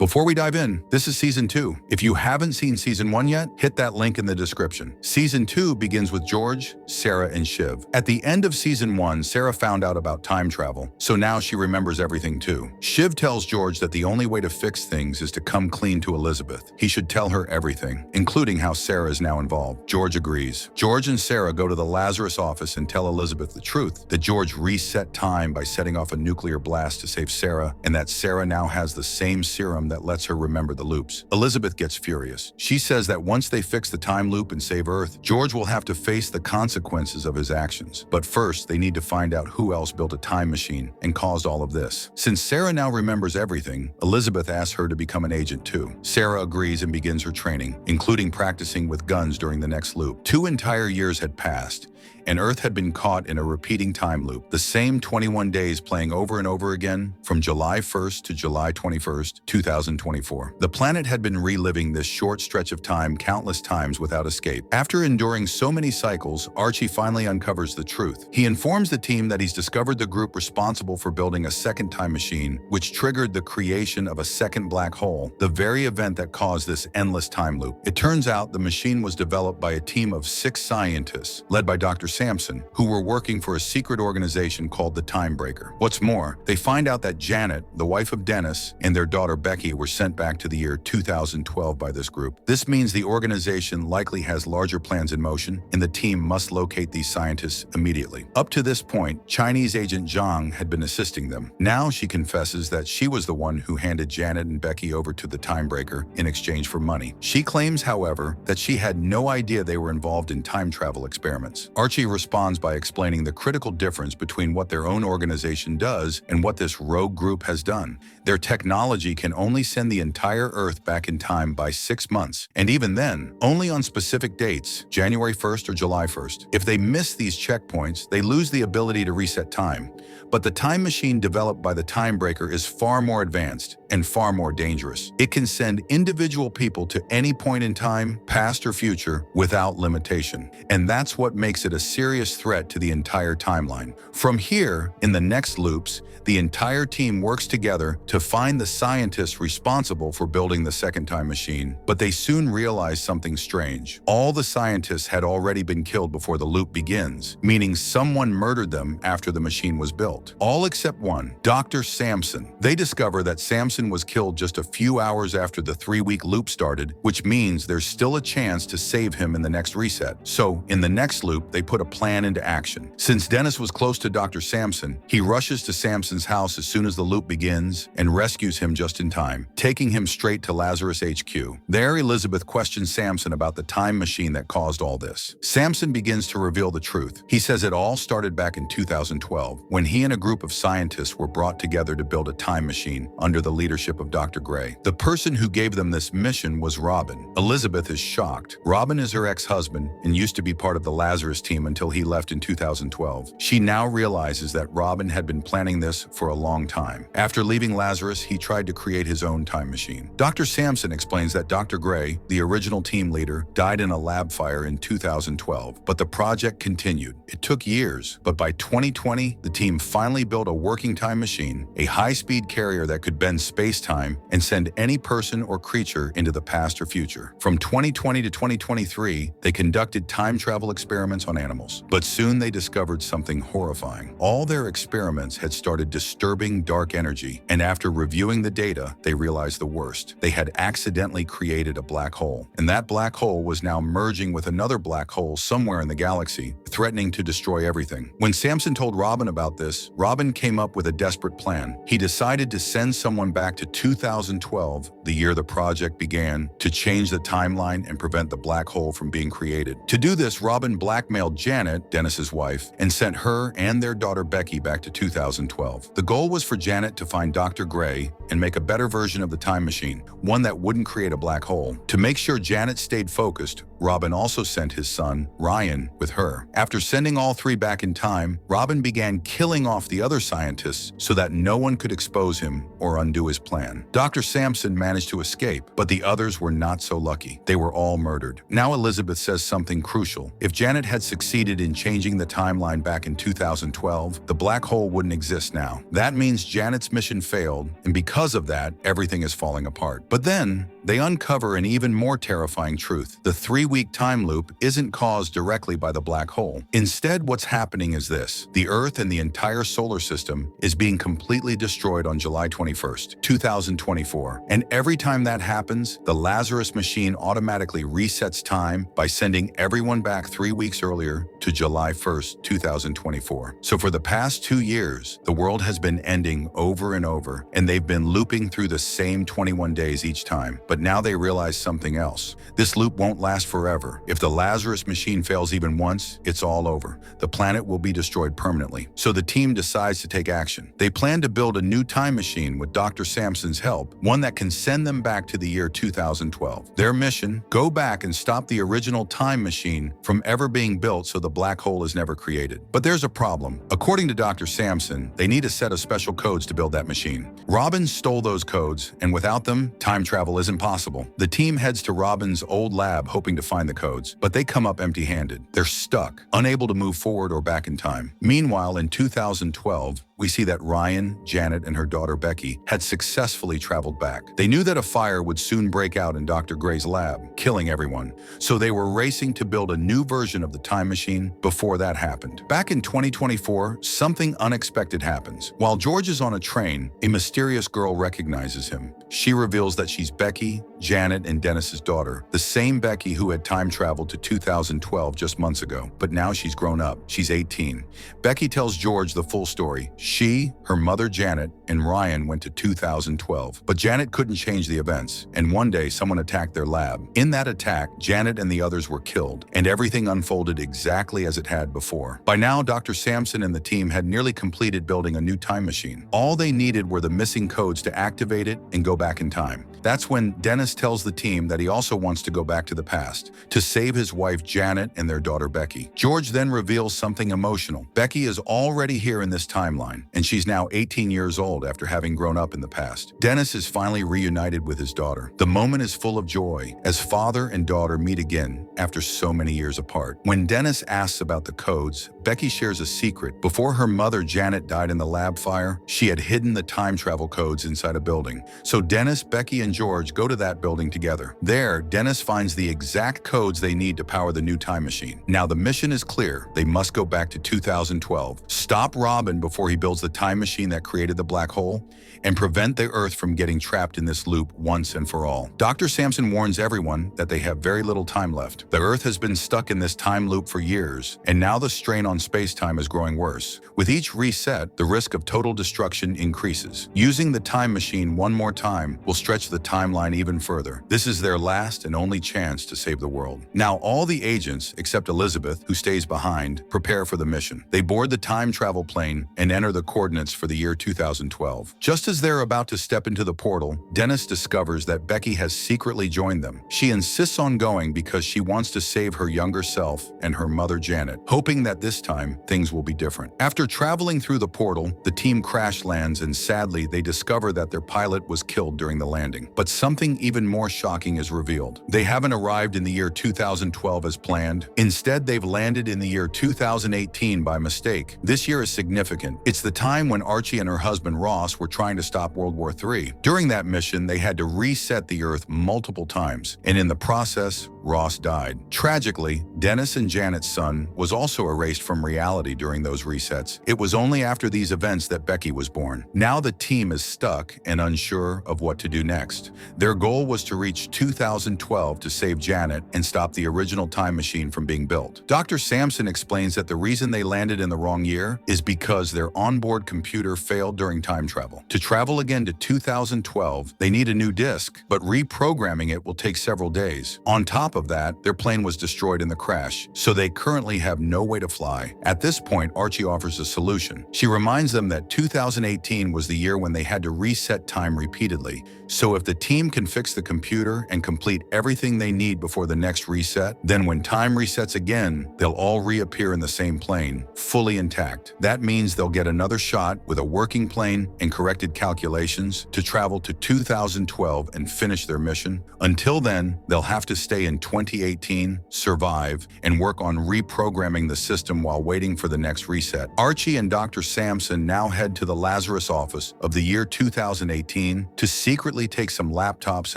Before we dive in, this is Season 2. If you haven't seen Season 1 yet, hit that link in the description. Season 2 begins with George, Sarah, and Shiv. At the end of Season 1, Sarah found out about time travel, so now she remembers everything too. Shiv tells George that the only way to fix things is to come clean to Elizabeth. He should tell her everything, including how Sarah is now involved. George agrees. George and Sarah go to the Lazarus office and tell Elizabeth the truth, that George reset time by setting off a nuclear blast to save Sarah, and that Sarah now has the same serum that lets her remember the loops. Elizabeth gets furious. She says that once they fix the time loop and save Earth, George will have to face the consequences of his actions. But first, they need to find out who else built a time machine and caused all of this. Since Sarah now remembers everything, Elizabeth asks her to become an agent too. Sarah agrees and begins her training, including practicing with guns during the next loop. 2 entire years had passed, and Earth had been caught in a repeating time loop, the same 21 days playing over and over again from July 1st to July 21st, 2024. The planet had been reliving this short stretch of time countless times without escape. After enduring so many cycles, Archie finally uncovers the truth. He informs the team that he's discovered the group responsible for building a second time machine, which triggered the creation of a second black hole, the very event that caused this endless time loop. It turns out the machine was developed by a team of 6 scientists, led by Dr. Sampson, who were working for a secret organization called the Time Breaker. What's more, they find out that Janet, the wife of Dennis, and their daughter Becky were sent back to the year 2012 by this group. This means the organization likely has larger plans in motion, and the team must locate these scientists immediately. Up to this point, Chinese agent Zhang had been assisting them. Now she confesses that she was the one who handed Janet and Becky over to the Time Breaker in exchange for money. She claims, however, that she had no idea they were involved in time travel experiments. Archie responds by explaining the critical difference between what their own organization does and what this rogue group has done. Their technology can only send the entire Earth back in time by 6 months, and even then, only on specific dates, January 1st or July 1st. If they miss these checkpoints, they lose the ability to reset time. But the time machine developed by the Time Breaker is far more advanced and far more dangerous. It can send individual people to any point in time, past or future, without limitation. And that's what makes it a serious threat to the entire timeline. From here, in the next loops, the entire team works together to find the scientists responsible for building the second time machine, but they soon realize something strange. All the scientists had already been killed before the loop begins, meaning someone murdered them after the machine was built. All except one, Dr. Sampson. They discover that Sampson was killed just a few hours after the 3-week loop started, which means there's still a chance to save him in the next reset. So, in the next loop, they put a plan into action. Since Dennis was close to Dr. Sampson, he rushes to Sampson's house as soon as the loop begins and rescues him just in time, taking him straight to Lazarus HQ. There, Elizabeth questions Sampson about the time machine that caused all this. Sampson begins to reveal the truth. He says it all started back in 2012, when he and a group of scientists were brought together to build a time machine under the leadership of Dr. Gray. The person who gave them this mission was Robin. Elizabeth is shocked. Robin is her ex-husband and used to be part of the Lazarus team until he left in 2012. She now realizes that Robin had been planning this for a long time. After leaving Lazarus, he tried to create his own time machine. Dr. Sampson explains that Dr. Gray, the original team leader, died in a lab fire in 2012, but the project continued. It took years, but by 2020, the team finally built a working time machine, a high-speed carrier that could bend space-time and send any person or creature into the past or future. From 2020 to 2023, they conducted time travel experiments on animals, but soon they discovered something horrifying. All their experiments had started disturbing dark energy, and after reviewing the data, they realized the worst. They had accidentally created a black hole, and that black hole was now merging with another black hole somewhere in the galaxy, threatening to destroy everything. When Sampson told Robin about this, Robin came up with a desperate plan. He decided to send someone back to 2012, the year the project began, to change the timeline and prevent the black hole from being created. To do this, Robin blackmailed Janet, Dennis's wife, and sent her and their daughter Becky back to 2012. The goal was for Janet to find Dr. Gray and make a better version of the time machine, one that wouldn't create a black hole. To make sure Janet stayed focused, Robin also sent his son, Ryan, with her. After sending all three back in time, Robin began killing off the other scientists so that no one could expose him or undo his plan. Dr. Sampson managed to escape, but the others were not so lucky. They were all murdered. Now Elizabeth says something crucial. If Janet had succeeded in changing the timeline back in 2012, the black hole wouldn't exist now. That means Janet's mission failed, and because of that, everything is falling apart. But then, they uncover an even more terrifying truth. The 3-week time loop isn't caused directly by the black hole. Instead, what's happening is this. The Earth and the entire solar system is being completely destroyed on July 21st, 2024. And every time that happens, the Lazarus machine automatically resets time by sending everyone back 3 weeks earlier to July 1st, 2024. So for the past 2 years, the world has been ending over and over, and they've been looping through the same 21 days each time. But now they realize something else. This loop won't last forever. If the Lazarus machine fails even once, it's all over. The planet will be destroyed permanently. So the team decides to take action. They plan to build a new time machine with Dr. Sampson's help, one that can send them back to the year 2012. Their mission, go back and stop the original time machine from ever being built so the black hole is never created. But there's a problem. According to Dr. Sampson, they need a set of special codes to build that machine. Robin stole those codes, and without them, time travel isn't possible. The team heads to Robin's old lab hoping to find the codes, but they come up empty-handed. They're stuck, unable to move forward or back in time. Meanwhile, in 2012, we see that Ryan, Janet, and her daughter Becky had successfully traveled back. They knew that a fire would soon break out in Dr. Gray's lab, killing everyone. So they were racing to build a new version of the time machine before that happened. Back in 2024, something unexpected happens. While George is on a train, a mysterious girl recognizes him. She reveals that she's Becky, Janet, and Dennis's daughter, the same Becky who had time traveled to 2012 just months ago. But now she's grown up. She's 18. Becky tells George the full story. She, her mother Janet, and Ryan went to 2012. But Janet couldn't change the events, and one day someone attacked their lab. In that attack, Janet and the others were killed, and everything unfolded exactly as it had before. By now, Dr. Sampson and the team had nearly completed building a new time machine. All they needed were the missing codes to activate it and go back in time. That's when Dennis tells the team that he also wants to go back to the past, to save his wife Janet and their daughter Becky. George then reveals something emotional. Becky is already here in this timeline, and she's now 18 years old after having grown up in the past. Dennis is finally reunited with his daughter. The moment is full of joy as father and daughter meet again after so many years apart. When Dennis asks about the codes, Becky shares a secret. Before her mother Janet died in the lab fire, she had hidden the time travel codes inside a building. So Dennis, Becky, and George go to that building together. There, Dennis finds the exact codes they need to power the new time machine. Now the mission is clear. They must go back to 2012, stop Robin before he builds the time machine that created the black hole, and prevent the Earth from getting trapped in this loop once and for all. Dr. Sampson warns everyone that they have very little time left. The Earth has been stuck in this time loop for years, and now the strain on space-time is growing worse. With each reset, the risk of total destruction increases. Using the time machine one more time will stretch the timeline even further. This is their last and only chance to save the world. Now, all the agents, except Elizabeth, who stays behind, prepare for the mission. They board the time travel plane and enter the coordinates for the year 2012. Just as they're about to step into the portal, Dennis discovers that Becky has secretly joined them. She insists on going because she wants to save her younger self and her mother Janet, hoping that this time things will be different. After traveling through the portal, the team crash lands, and sadly they discover that their pilot was killed during the landing. But something even more shocking is revealed. They haven't arrived in the year 2012 as planned. Instead, they've landed in the year 2018 by mistake. This year is significant. It's the time when Archie and her husband Ross were trying to stop World War III. During that mission, they had to reset the Earth multiple times, and in the process, Ross died. Tragically, Dennis and Janet's son was also erased from reality during those resets. It was only after these events that Becky was born. Now the team is stuck and unsure of what to do next. Their goal was to reach 2012 to save Janet and stop the original time machine from being built. Dr. Sampson explains that the reason they landed in the wrong year is because their onboard computer failed during time travel. To travel again to 2012, they need a new disk, but reprogramming it will take several days. On top top of that, their plane was destroyed in the crash, so they currently have no way to fly. At this point, Archie offers a solution. She reminds them that 2018 was the year when they had to reset time repeatedly, so if the team can fix the computer and complete everything they need before the next reset, then when time resets again, they'll all reappear in the same plane, fully intact. That means they'll get another shot with a working plane and corrected calculations to travel to 2012 and finish their mission. Until then, they'll have to stay in 2018, survive, and work on reprogramming the system while waiting for the next reset. Archie and Dr. Sampson now head to the Lazarus office of the year 2018 to secretly take some laptops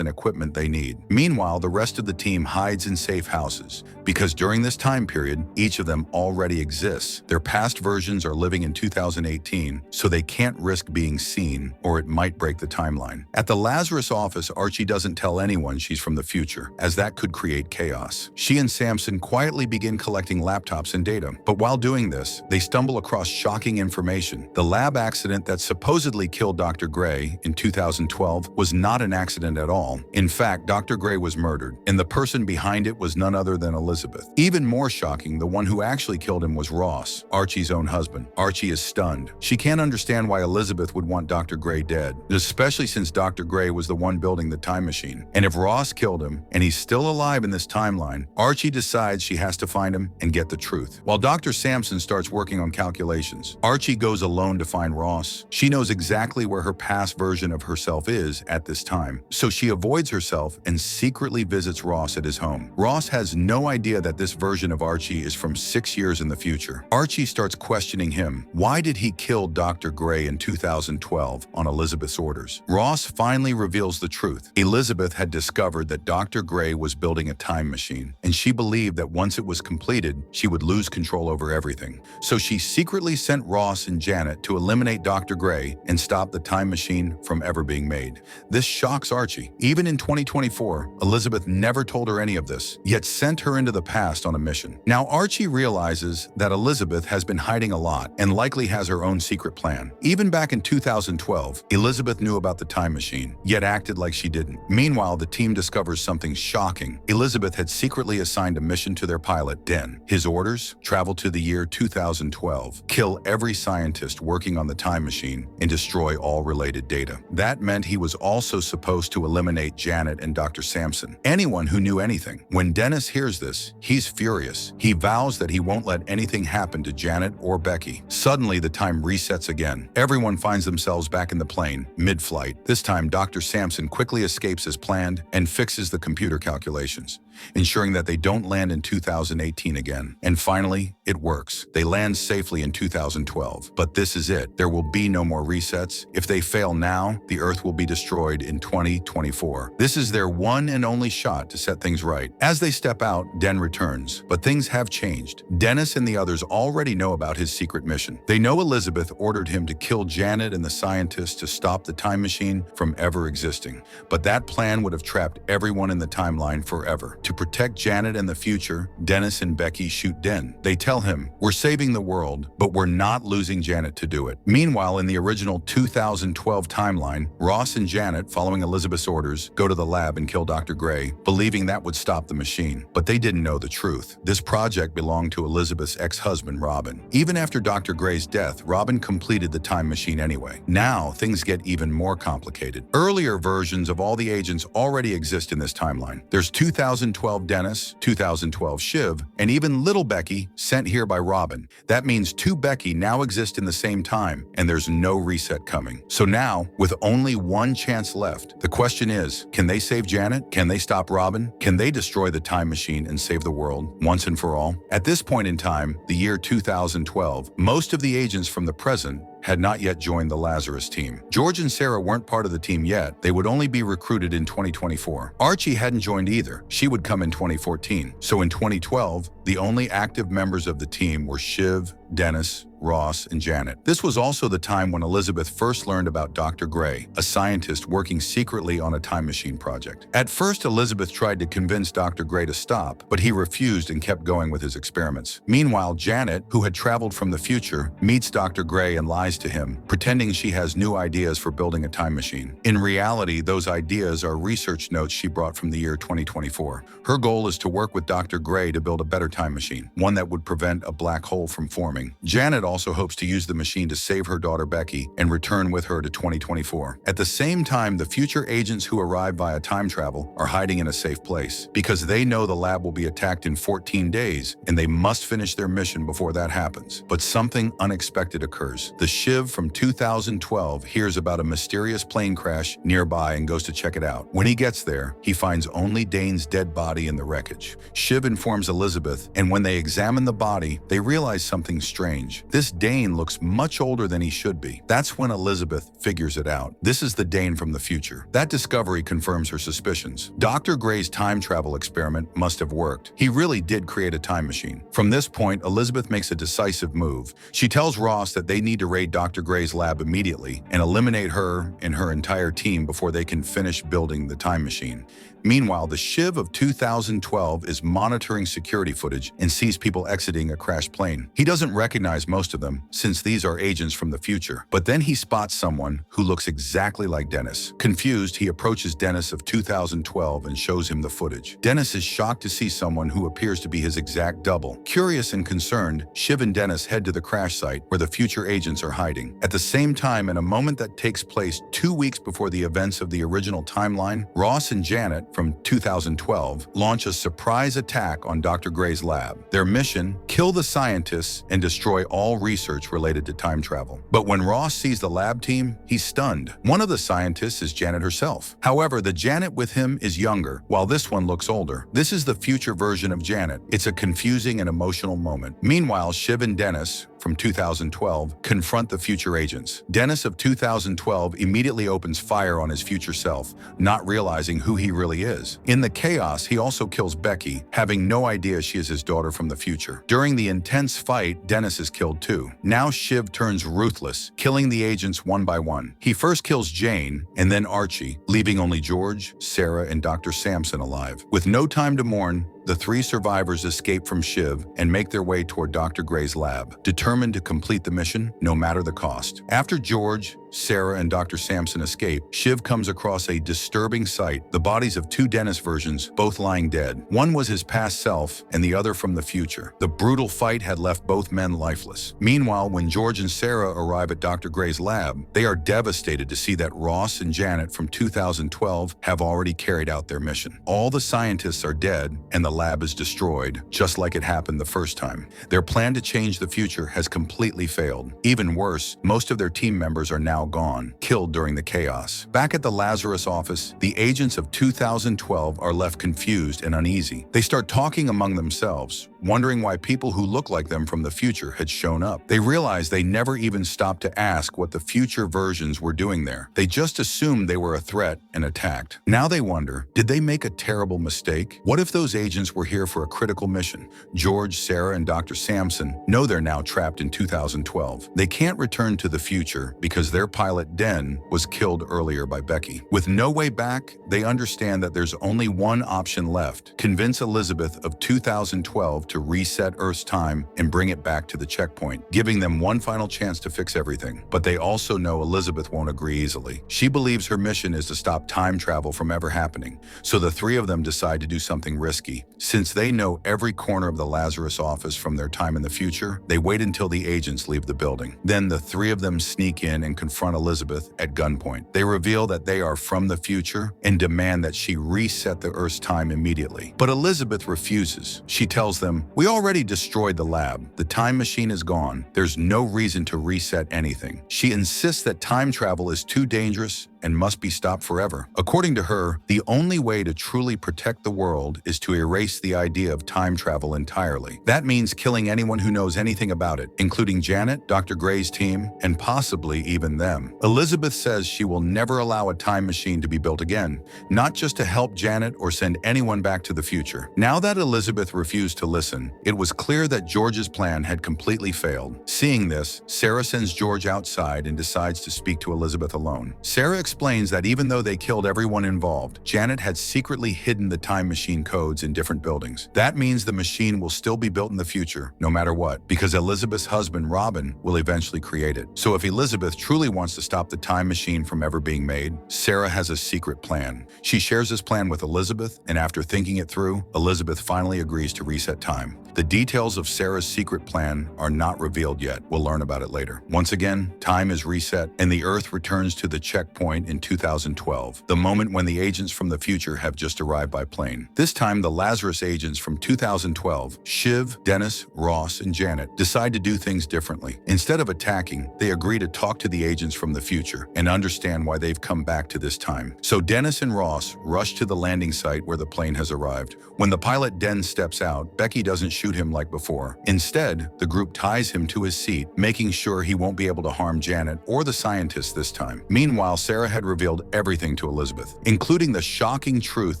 and equipment they need. Meanwhile, the rest of the team hides in safe houses, because during this time period, each of them already exists. Their past versions are living in 2018, so they can't risk being seen, or it might break the timeline. At the Lazarus office, Archie doesn't tell anyone she's from the future, as that could create chaos. She and Sampson quietly begin collecting laptops and data, but while doing this, they stumble across shocking information. The lab accident that supposedly killed Dr. Gray in 2012 was not an accident at all. In fact, Dr. Gray was murdered, and the person behind it was none other than Elizabeth. Even more shocking, the one who actually killed him was Ross, Archie's own husband. Archie is stunned. She can't understand why Elizabeth would want Dr. Gray dead, especially since Dr. Gray was the one building the time machine. And if Ross killed him, and he's still alive in this timeline, Archie decides she has to find him and get the truth. While Dr. Sampson starts working on calculations, Archie goes alone to find Ross. She knows exactly where her past version of herself is at this time, so she avoids herself and secretly visits Ross at his home. Ross has no idea that this version of Archie is from 6 years in the future. Archie starts questioning him. Why did he kill Dr. Gray in 2012 on Elizabeth's orders? Ross finally reveals the truth. Elizabeth had discovered that Dr. Gray was building a time machine, and she believed that once it was completed, she would lose control over everything. So she secretly sent Ross and Janet to eliminate Dr. Gray and stop the time machine from ever being made. This shocks Archie. Even in 2024, Elizabeth never told her any of this, yet sent her into the past on a mission. Now Archie realizes that Elizabeth has been hiding a lot and likely has her own secret plan. Even back in 2012, Elizabeth knew about the time machine, yet acted like she didn't. Meanwhile, the team discovers something shocking. Elizabeth had secretly assigned a mission to their pilot, Den. His orders? Travel to the year 2012, kill every scientist working on the time machine, and destroy all related data. That meant he was also supposed to eliminate Janet and Dr. Sampson, anyone who knew anything. When Dennis hears this, he's furious. He vows that he won't let anything happen to Janet or Becky. Suddenly, the time resets again. Everyone finds themselves back in the plane, mid-flight. This time, Dr. Sampson quickly escapes as planned and fixes the computer calculations, ensuring that they don't land in 2018 again. And finally, it works. They land safely in 2012. But this is it. There will be no more resets. If they fail now, the Earth will be destroyed in 2024. This is their one and only shot to set things right. As they step out, Den returns. But things have changed. Dennis and the others already know about his secret mission. They know Elizabeth ordered him to kill Janet and the scientists to stop the time machine from ever existing. But that plan would have trapped everyone in the timeline forever. To protect Janet and the future, Dennis and Becky shoot Den. They tell him, "We're saving the world, but we're not losing Janet to do it." Meanwhile, in the original 2012 timeline, Ross and Janet, following Elizabeth's orders, go to the lab and kill Dr. Gray, believing that would stop the machine. But they didn't know the truth. This project belonged to Elizabeth's ex-husband, Robin. Even after Dr. Gray's death, Robin completed the time machine anyway. Now, things get even more complicated. Earlier versions of all the agents already exist in this timeline. There's 2012 Dennis, 2012 Shiv, and even little Becky, sent here by Robin. That means two Becky now exist in the same time, and there's no reset coming. So now, with only one chance left, the question is, can they save Janet? Can they stop Robin? Can they destroy the time machine and save the world once and for all? At this point in time, the year 2012, most of the agents from the present had not yet joined the Lazarus team. George and Sarah weren't part of the team yet. They would only be recruited in 2024. Archie hadn't joined either. She would come in 2014. So in 2012, the only active members of the team were Shiv, Dennis, Ross, and Janet. This was also the time when Elizabeth first learned about Dr. Gray, a scientist working secretly on a time machine project. At first, Elizabeth tried to convince Dr. Gray to stop, but he refused and kept going with his experiments. Meanwhile, Janet, who had traveled from the future, meets Dr. Gray and lies to him, pretending she has new ideas for building a time machine. In reality, those ideas are research notes she brought from the year 2024. Her goal is to work with Dr. Gray to build a better time machine, one that would prevent a black hole from forming. Janet also hopes to use the machine to save her daughter Becky and return with her to 2024. At the same time, the future agents who arrive via time travel are hiding in a safe place because they know the lab will be attacked in 14 days and they must finish their mission before that happens. But something unexpected occurs. The Shiv from 2012 hears about a mysterious plane crash nearby and goes to check it out. When he gets there, he finds only Dane's dead body in the wreckage. Shiv informs Elizabeth, and when they examine the body, they realize something strange. This Dane looks much older than he should be. That's when Elizabeth figures it out. This is the Dane from the future. That discovery confirms her suspicions. Dr. Gray's time travel experiment must have worked. He really did create a time machine. From this point, Elizabeth makes a decisive move. She tells Ross that they need to raid Dr. Gray's lab immediately and eliminate her and her entire team before they can finish building the time machine. Meanwhile, the Shiv of 2012 is monitoring security footage and sees people exiting a crashed plane. He doesn't recognize most of them, since these are agents from the future. But then he spots someone who looks exactly like Dennis. Confused, he approaches Dennis of 2012 and shows him the footage. Dennis is shocked to see someone who appears to be his exact double. Curious and concerned, Shiv and Dennis head to the crash site where the future agents are hiding. At the same time, in a moment that takes place 2 weeks before the events of the original timeline, Ross and Janet from 2012 launch a surprise attack on Dr. Gray's lab. Their mission, kill the scientists and destroy all research related to time travel. But when Ross sees the lab team, he's stunned. One of the scientists is Janet herself. However, the Janet with him is younger, while this one looks older. This is the future version of Janet. It's a confusing and emotional moment. Meanwhile, Shiv and Dennis from 2012 confront the future agents. Dennis of 2012 immediately opens fire on his future self, not realizing who he really is. In the chaos, he also kills Becky, having no idea she is his daughter from the future. During the intense fight, Dennis is killed too. Now Shiv turns ruthless, killing the agents one by one. He first kills Jane and then Archie, leaving only George, Sarah, and Dr. Sampson alive. With no time to mourn, the 3 survivors escape from Shiv and make their way toward Dr. Gray's lab, determined to complete the mission no matter the cost. After George, Sarah, and Dr. Sampson escape, Shiv comes across a disturbing sight, the bodies of 2 Dennis versions, both lying dead. One was his past self and the other from the future. The brutal fight had left both men lifeless. Meanwhile, when George and Sarah arrive at Dr. Gray's lab, they are devastated to see that Ross and Janet from 2012 have already carried out their mission. All the scientists are dead and the lab is destroyed, just like it happened the first time. Their plan to change the future has completely failed. Even worse, most of their team members are now gone, killed during the chaos. Back at the Lazarus office, the agents of 2012 are left confused and uneasy. They start talking among themselves, wondering why people who look like them from the future had shown up. They realize they never even stopped to ask what the future versions were doing there. They just assumed they were a threat and attacked. Now they wonder, did they make a terrible mistake? What if those agents were here for a critical mission? George, Sarah, and Dr. Sampson know they're now trapped in 2012. They can't return to the future because their pilot, Den, was killed earlier by Becky. With no way back, they understand that there's only one option left: convince Elizabeth of 2012 to reset Earth's time and bring it back to the checkpoint, giving them one final chance to fix everything. But they also know Elizabeth won't agree easily. She believes her mission is to stop time travel from ever happening, so the 3 of them decide to do something risky. Since they know every corner of the Lazarus office from their time in the future, they wait until the agents leave the building. Then the 3 of them sneak in and confront Elizabeth at gunpoint. They reveal that they are from the future and demand that she reset the Earth's time immediately. But Elizabeth refuses. She tells them, "We already destroyed the lab. The time machine is gone. There's no reason to reset anything." She insists that time travel is too dangerous and must be stopped forever. According to her, the only way to truly protect the world is to erase the idea of time travel entirely. That means killing anyone who knows anything about it, including Janet, Dr. Gray's team, and possibly even them. Elizabeth says she will never allow a time machine to be built again, not just to help Janet or send anyone back to the future. Now that Elizabeth refused to listen, it was clear that George's plan had completely failed. Seeing this, Sarah sends George outside and decides to speak to Elizabeth alone. Sarah explains that even though they killed everyone involved, Janet had secretly hidden the time machine codes in different buildings. That means the machine will still be built in the future, no matter what, because Elizabeth's husband, Robin, will eventually create it. So if Elizabeth truly wants to stop the time machine from ever being made, Sarah has a secret plan. She shares this plan with Elizabeth, and after thinking it through, Elizabeth finally agrees to reset time. The details of Sarah's secret plan are not revealed yet. We'll learn about it later. Once again, time is reset, and the Earth returns to the checkpoint in 2012, the moment when the agents from the future have just arrived by plane. This time, the Lazarus agents from 2012, Shiv, Dennis, Ross, and Janet, decide to do things differently. Instead of attacking, they agree to talk to the agents from the future and understand why they've come back to this time. So Dennis and Ross rush to the landing site where the plane has arrived. When the pilot Den steps out, Becky doesn't shoot him like before. Instead, the group ties him to his seat, making sure he won't be able to harm Janet or the scientists this time. Meanwhile, Sarah had revealed everything to Elizabeth, including the shocking truth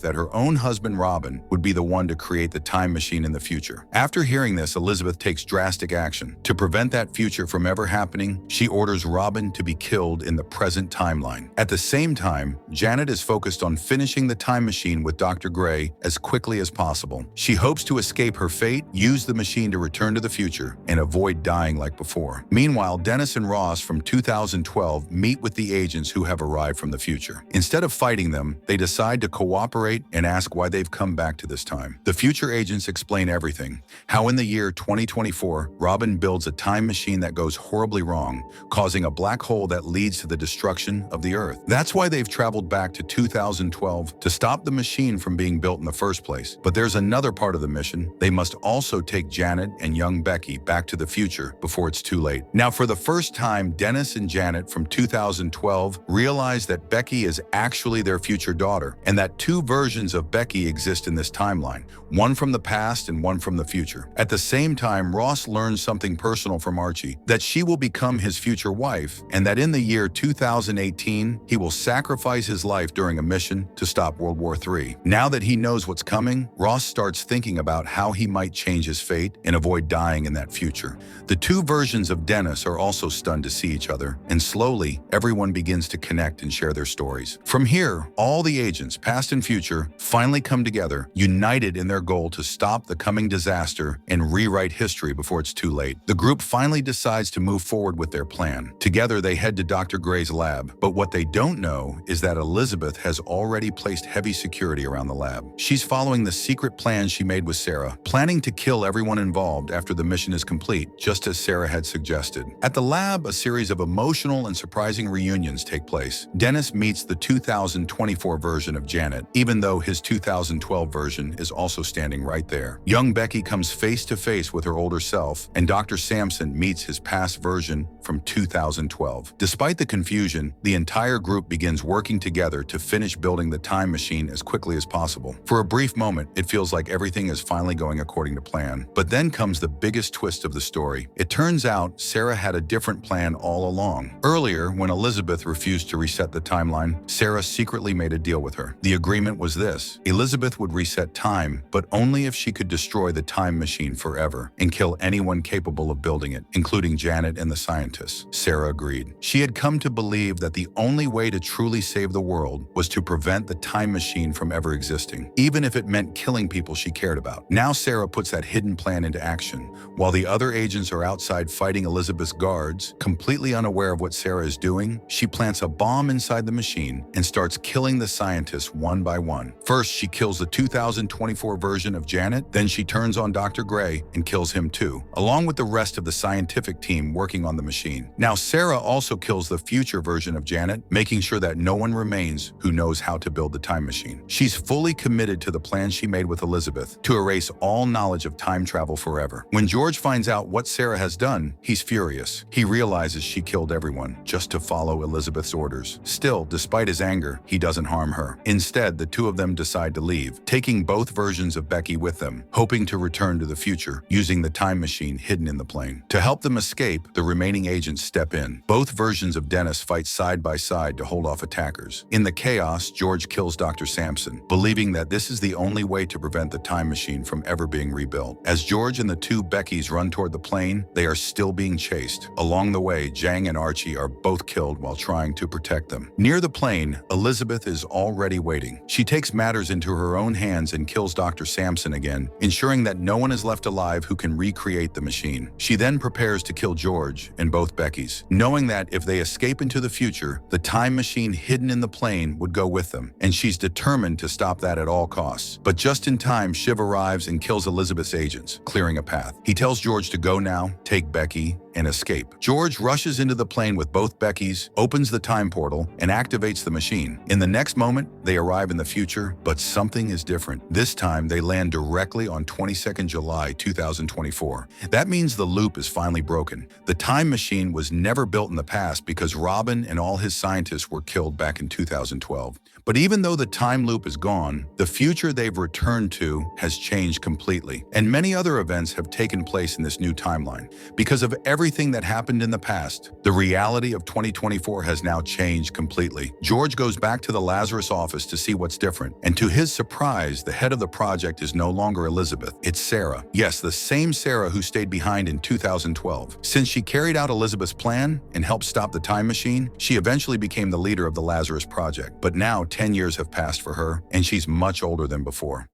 that her own husband Robin would be the one to create the time machine in the future. After hearing this, Elizabeth takes drastic action. To prevent that future from ever happening, she orders Robin to be killed in the present timeline. At the same time, Janet is focused on finishing the time machine with Dr. Gray as quickly as possible. She hopes to escape her fate, use the machine to return to the future, and avoid dying like before. Meanwhile, Dennis and Ross from 2012 meet with the agents who have arrived from the future. Instead of fighting them, they decide to cooperate and ask why they've come back to this time. The future agents explain everything. How in the year 2024, Robin builds a time machine that goes horribly wrong, causing a black hole that leads to the destruction of the Earth. That's why they've traveled back to 2012 to stop the machine from being built in the first place. But there's another part of the mission. They must also take Janet and young Becky back to the future before it's too late. Now, for the first time, Dennis and Janet from 2012 realize that Becky is actually their future daughter, and that two versions of Becky exist in this timeline, one from the past and one from the future. At the same time, Ross learns something personal from Archie, that she will become his future wife, and that in the year 2018, he will sacrifice his life during a mission to stop World War III. Now that he knows what's coming, Ross starts thinking about how he might change his fate and avoid dying in that future. The two versions of Dennis are also stunned to see each other, and slowly, everyone begins to connect and share their stories. From here, all the agents, past and future, finally come together, united in their goal to stop the coming disaster and rewrite history before it's too late. The group finally decides to move forward with their plan. Together, they head to Dr. Gray's lab, but what they don't know is that Elizabeth has already placed heavy security around the lab. She's following the secret plan she made with Sarah, planning to kill everyone involved after the mission is complete, just as Sarah had suggested. At the lab, a series of emotional and surprising reunions take place. Dennis meets the 2024 version of Janet, even though his 2012 version is also standing right there. Young Becky comes face to face with her older self, and Dr. Sampson meets his past version from 2012. Despite the confusion, the entire group begins working together to finish building the time machine as quickly as possible. For a brief moment, it feels like everything is finally going according to plan. But then comes the biggest twist of the story. It turns out Sarah had a different plan all along. Earlier, when Elizabeth refused to reset the timeline, Sarah secretly made a deal with her. The agreement was this: Elizabeth would reset time, but only if she could destroy the time machine forever and kill anyone capable of building it, including Janet and the scientists. Sarah agreed. She had come to believe that the only way to truly save the world was to prevent the time machine from ever existing, even if it meant killing people she cared about. Now Sarah puts that hidden plan into action. While the other agents are outside fighting Elizabeth's guards, completely unaware of what Sarah is doing, she plants a bomb inside the machine and starts killing the scientists one by one. First, she kills the 2024 version of Janet, then she turns on Dr. Gray and kills him too, along with the rest of the scientific team working on the machine. Now Sarah also kills the future version of Janet, making sure that no one remains who knows how to build the time machine. She's fully committed to the plan she made with Elizabeth to erase all knowledge of time travel forever. When George finds out what Sarah has done, he's furious. He realizes she killed everyone just to follow Elizabeth's orders. attackers. Still, despite his anger, he doesn't harm her. Instead, the two of them decide to leave, taking both versions of Becky with them, hoping to return to the future using the time machine hidden in the plane. To help them escape, the remaining agents step in. Both versions of Dennis fight side by side to hold off attackers. In the chaos, George kills Dr. Sampson, believing that this is the only way to prevent the time machine from ever being rebuilt. As George and the two Beckys run toward the plane, they are still being chased. Along the way, Jang and Archie are both killed while trying to protect them. Near the plane, Elizabeth is already waiting. She takes matters into her own hands and kills Dr. Sampson again, ensuring that no one is left alive who can recreate the machine. She then prepares to kill George and both Beckys, knowing that if they escape into the future, the time machine hidden in the plane would go with them, and she's determined to stop that at all costs. But just in time, Shiv arrives and kills Elizabeth's agents, clearing a path. He tells George to go now, take Becky, and escape. George rushes into the plane with both Beckys, opens the time portal, and activates the machine. In the next moment, they arrive in the future, but something is different. This time, they land directly on 22nd July 2024. That means the loop is finally broken. The time machine was never built in the past because Robin and all his scientists were killed back in 2012. But even though the time loop is gone, the future they've returned to has changed completely, and many other events have taken place in this new timeline. Because of everything that happened in the past, the reality of 2024 has now changed completely. George goes back to the Lazarus office to see what's different, and to his surprise, the head of the project is no longer Elizabeth, it's Sarah. Yes, the same Sarah who stayed behind in 2012. Since she carried out Elizabeth's plan and helped stop the time machine, she eventually became the leader of the Lazarus project. But now 10 years have passed for her, and she's much older than before.